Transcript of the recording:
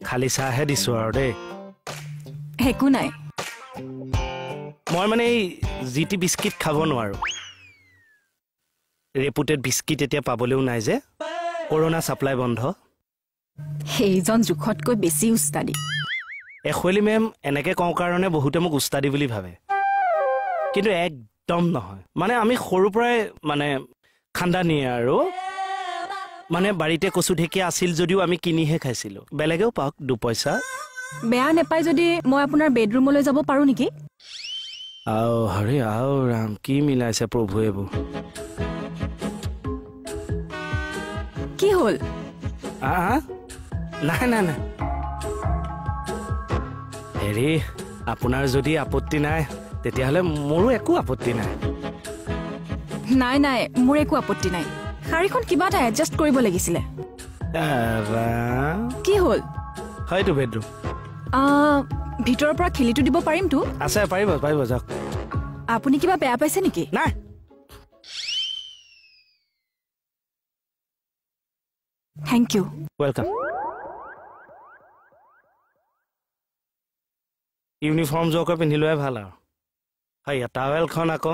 খালি চাহহে দিছো আৰু দেই একো নাই মই মানে এই জিটি বিস্কিট খাব নোৱাৰো ৰেপুটেড বিস্কিট এতিয়া পাবলৈও নাই যে কৰোনা সাপ্লাই বন্ধ সেইজন জুখতকৈ বেছি উস্তাদি এখলি মেম এনেকে কওঁ কাৰণে বহুতে মোক উস্তাদি বুলি ভাবে কিন্তু একদম নহয় মানে আমি সৰুৰ পৰাই মানে খানদানী আৰু মানে বাৰীতে কচু ঢেকীয়া আছিল যদিও আমি কিনিহে খাইছিলো বেলেগেও পাওক 2 পইচা বেয়া নেপাই যদি মই আপোনাৰ বেডৰুমলৈ যাব পাৰো নেকি আও হৰি আও ৰাম কি মিলাইছে প্ৰভুৱে বু কি হল নাই নাই নাই হেৰি আপোনাৰ যদি আপত্তি নাই তেতিয়াহ'লে মোৰো একো আপত্তি নাই নাই নাই মোৰ একো আপত্তি নাই শাৰীখন কিবা এটা এডজাষ্ট কৰিব লাগিছিলে কি হল হয়তো বেডৰুম ভিতৰৰ পৰা খিলিটো দিব পাৰিমতো আছে পাৰিব পাৰিব যাওক আপুনি কিবা বেয়া পাইছে নেকি নাই থ্যাংক ইউ ওয়েলকাম ইউনিফৰ্ম যোৱাকৈ পিন্ধি লোৱাই ভাল আৰু হয় টাৱেলখন আকৌ